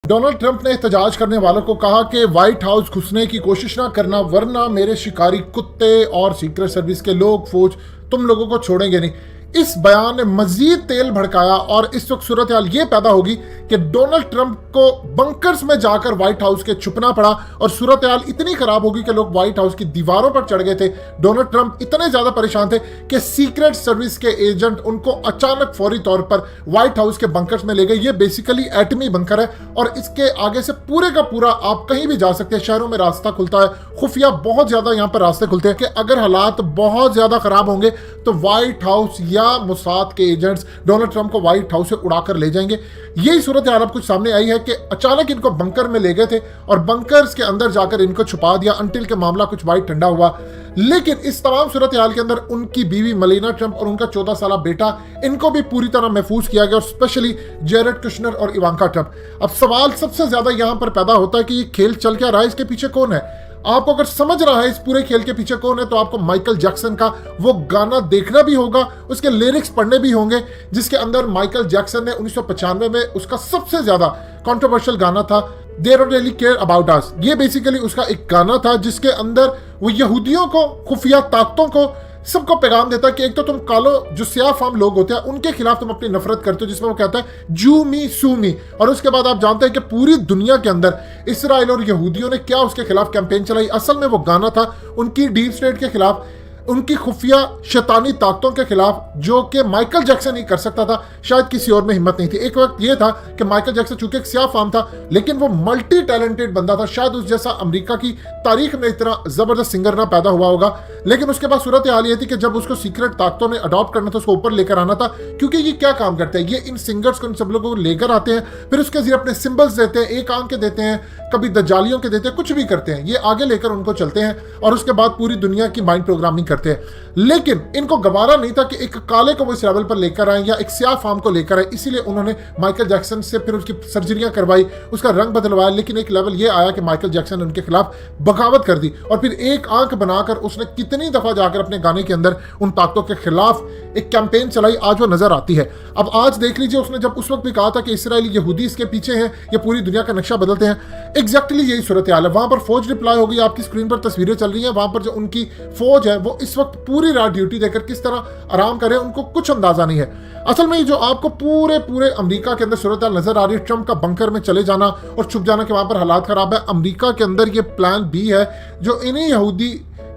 Donald Trump ने एहतजाज करने वालों को कहा कि व्हाइट हाउस घुसने की कोशिश ना करना, वरना मेरे शिकारी कुत्ते और सीक्रेट सर्विस के लोग, फौज, तुम लोगों को छोड़ेंगे नहीं। इस बयान ने मजीद तेल भड़काया और इस वक्त सूरत हाल ये पैदा होगी कि डोनाल्ड ट्रंप को बंकर्स में जाकर व्हाइट हाउस के छुपना पड़ा और सूरत हाल इतनी खराब होगी कि लोग व्हाइट हाउस की दीवारों पर चढ़ गए थे। डोनाल्ड ट्रंप इतने ज्यादा परेशान थे कि सीक्रेट सर्विस के एजेंट उनको अचानक फौरी तौर पर व्हाइट हाउस के बंकर्स में ले गए। ये बेसिकली एटमी बंकर है और इसके आगे से पूरे का पूरा आप कहीं भी जा सकते हैं। शहरों में रास्ता खुलता है, खुफिया बहुत ज्यादा यहाँ पर रास्ते खुलते हैं कि अगर हालात बहुत ज्यादा खराब होंगे तो व्हाइट हाउस या मोसाद के एजेंट्स डोनाल्ड ट्रंप को व्हाइट हाउस से उड़ाकर ले जाएंगे। यही सूरत हाल अब कुछ सामने आई है कि अचानक इनको बंकर में ले गए थे और बंकर्स के अंदर जाकर इनको छुपा दिया अंटिल के मामला कुछ वाइट ठंडा हुआ। लेकिन इस तमाम सूरत हाल के अंदर उनकी बीवी मेलानिया ट्रंप और उनका 14 साल बेटा, इनको भी पूरी तरह महफूज किया गया और स्पेशली जेरेड कुशनर और इवांका ट्रंप। अब सवाल सबसे ज्यादा यहां पर पैदा होता है कि ये खेल चल क्या रहा है, इसके पीछे कौन है। आपको अगर समझ रहा है इस पूरे खेल के पीछे कौन है तो आपको माइकल जैक्सन का वो गाना देखना भी होगा, उसके लिरिक्स पढ़ने भी होंगे, जिसके अंदर माइकल जैक्सन ने 1995 में उसका सबसे ज्यादा कंट्रोवर्शियल गाना था They Don't Really Care About Us। ये बेसिकली उसका एक गाना था जिसके अंदर वो यहूदियों को, खुफिया ताकतों को, सबको पैगाम देता है कि एक तो तुम कालो जो सियाह फाम लोग होते हैं उनके खिलाफ तुम अपनी नफरत करते हो, जिसमें वो कहता है जू मी सू मी। और उसके बाद आप जानते हैं कि पूरी दुनिया के अंदर इसराइल और यहूदियों ने क्या उसके खिलाफ कैंपेन चलाई। असल में वो गाना था उनकी डीप स्टेट के खिलाफ, उनकी खुफिया शैतानी ताकतों के खिलाफ, जो कि माइकल जैक्सन ही कर सकता था, शायद किसी और में हिम्मत नहीं थी। एक वक्त ये था कि माइकल जैक्सन चूंकि एक सियाह फाम था लेकिन वो मल्टी टैलेंटेड बंदा था, शायद उस जैसा अमेरिका की तारीख में इतना जबरदस्त सिंगर ना पैदा हुआ होगा। लेकिन उसके बाद सूरत हाल ये थी कि जब उसको सीक्रेट ताकतों ने अडॉप्ट करना था, उसको ऊपर लेकर आना था, क्योंकि ये क्या काम करते हैं, ये इन सिंगर्स को, इन सब लोगों को लेकर आते हैं, फिर उसके जरिए अपने सिंबल्स देते हैं, एक आंख के देते हैं, कभी दज्जालियों के देते हैं, कुछ भी करते हैं, ये आगे लेकर उनको चलते हैं और उसके बाद पूरी दुनिया की माइंड प्रोग्रामिंग करते हैं। लेकिन इनको गवारा नहीं था कि एक काले को वो इस लेवल पर लेकर आए या एक सियाह फार्म को लेकर आए, इसीलिए उन्होंने माइकल जैक्सन से फिर उसकी सर्जरियां करवाई, उसका रंग बदलवाया। लेकिन एक लेवल ये आया कि माइकल जैक्सन ने उनके खिलाफ बगावत कर दी और फिर एक आंख बनाकर उसने कितनी दफा जाकर अपने गाने के अंदर उन ताकतों के खिलाफ एक कैंपेन चलाई, आज वो नजर आती है। अब आज देख लीजिए, उसने जब उस वक्त भी कहा था कि इसराइली यहूदी इसके पीछे हैं, ये पूरी दुनिया का नक्शा बदलते हैं, एग्जैक्टली यही सूरत हाल है। वहां पर फौज डिप्लॉय हो गई, आपकी स्क्रीन पर तस्वीरें चल रही हैं, वहां पर जो उनकी फौज है वो इस वक्त पूरी रात ड्यूटी देकर किस तरह आराम करे उनको कुछ अंदाजा नहीं है। असल में जो आपको पूरे अमेरिका के अंदर सूरत हाल नजर आ रही है, ट्रंप का बंकर में चले जाना और छुप जाना कि वहां पर हालात खराब है, अमेरिका के अंदर ये प्लान बी है जो इन्हीं यहूदी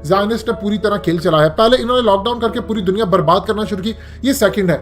ज़ायनिस्ट ने पूरी तरह खेल चलाया है। पहले इन्होंने लॉकडाउन करके पूरी दुनिया बर्बाद करना शुरू की, ये सेकंड है।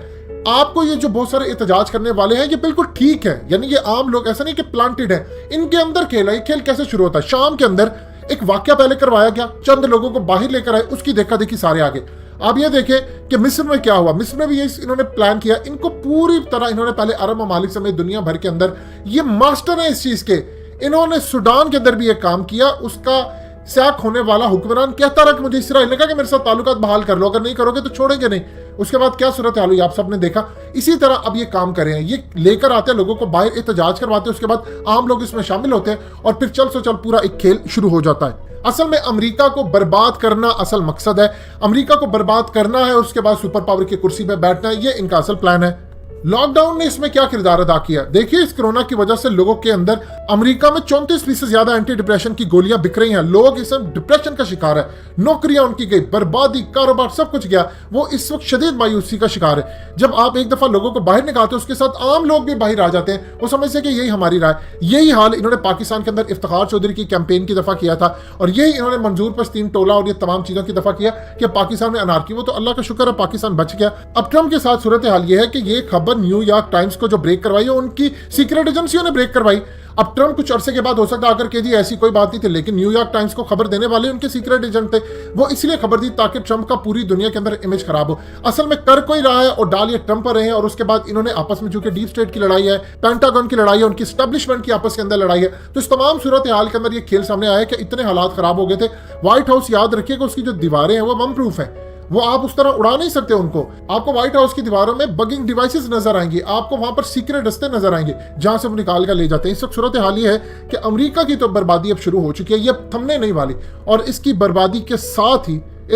आपको ये जो बहुत सारे एहतजाज करने वाले हैं ये बिल्कुल ठीक है, यानी ये आम लोग, ऐसा नहीं कि प्लांटेड है, इनके अंदर खेल है। ये खेल कैसे शुरू होता है, शाम के अंदर एक वाकया पहले करवाया गया, चंद लोगों को बाहर लेकर आए, उसकी देखा देखी सारे आगे। आप ये देखें कि मिस्र में क्या हुआ, मिस्र में भी ये इन्होंने प्लान किया, इनको पूरी तरह इन्होंने पहले अरब ममालिक समेत दुनिया भर के अंदर ये मास्टर है इस चीज के। इन्होंने सूडान के अंदर भी ये काम किया, उसका सैक होने वाला हुक्मरान कहता रहा कि मुझे इसराइल ने कहा कि मेरे साथ ताल्लुकात बहाल कर लो, अगर नहीं करोगे तो छोड़ेंगे नहीं। उसके बाद क्या सूरत हाल हुई आप सबने देखा। इसी तरह अब ये काम कर रहे हैं, ये लेकर आते हैं लोगों को बाहर, एहतजाज करवाते हैं, उसके बाद आम लोग इसमें शामिल होते हैं और फिर चल सो चल पूरा एक खेल शुरू हो जाता है। असल में अमेरिका को बर्बाद करना असल मकसद है, अमेरिका को बर्बाद करना है और उसके बाद सुपर पावर की कुर्सी पर बैठना है, ये इनका असल प्लान है। लॉकडाउन ने इसमें क्या किरदार अदा किया, देखिए इस कोरोना की वजह से लोगों के अंदर अमेरिका में 34% से ज्यादा एंटी डिप्रेशन की गोलियां बिक रही हैं। लोग इस डिप्रेशन का शिकार है, नौकरियां उनकी गई, बर्बादी, कारोबार सब कुछ गया, वो इस वक्त शदीद मायूसी का शिकार है। जब आप एक दफा लोगों को बाहर निकालते हैं उसके साथ आम लोग भी बाहर आ जाते हैं, वो समझते हैं कि यही हमारी राय। यही हाल इन्होंने पाकिस्तान के अंदर इफ्तिखार चौधरी की कैंपेन की दफा किया था और यही इन्होंने मंजूर पश्तीन टोला और ये तमाम चीजों की दफा किया कि पाकिस्तान में अनारकी। वो तो अल्लाह का शुक्र है पाकिस्तान बच गया। अब ट्रंप के साथ सूरत हाल ये है कि ये खबर न्यूयॉर्क टाइम्स को जो ब्रेक करवाई है उनकी सीक्रेट एजेंसियों ने ब्रेक करवाई। अब ट्रंप कुछ अरसे के बाद हो सकता है आकर के जी ऐसी कोई बात नहीं थी, लेकिन न्यूयॉर्क टाइम्स को खबर देने वाले उनके सीक्रेट एजेंट थे, वो इसलिए खबर दी ताकि ट्रंप का पूरी दुनिया के अंदर इमेज खराब हो। असल में कर कोई रहा है और डाल ये ट्रंप पर रहे हैं। और उसके बाद इन्होंने आपस में, चूंकि डीप स्टेट की लड़ाई है, पेंटागन की लड़ाई है, उनकी एस्टेब्लिशमेंट की आपस के अंदर लड़ाई है, तो इस तमाम सूरत हाल के अंदर ये खेल सामने आया कि इतने हालात खराब हो गए थे। व्हाइट हाउस, याद रखिएगा, उसकी जो दीवारें हैं वो बम प्रूफ है, वो आप उस तरह उड़ा नहीं सकते उनको। आपको व्हाइट हाउस की दीवारों में बगिंग डिवाइसेस नजर आएंगी, आपको वहां पर सीक्रेट रस्ते नजर आएंगे जहां से वो निकाल कर ले जाते हैं। इस वक्त सूरत हाल ये है कि अमेरिका की तो बर्बादी अब शुरू हो चुकी है, ये थमने नहीं वाली और इसकी बर्बादी के साथ ही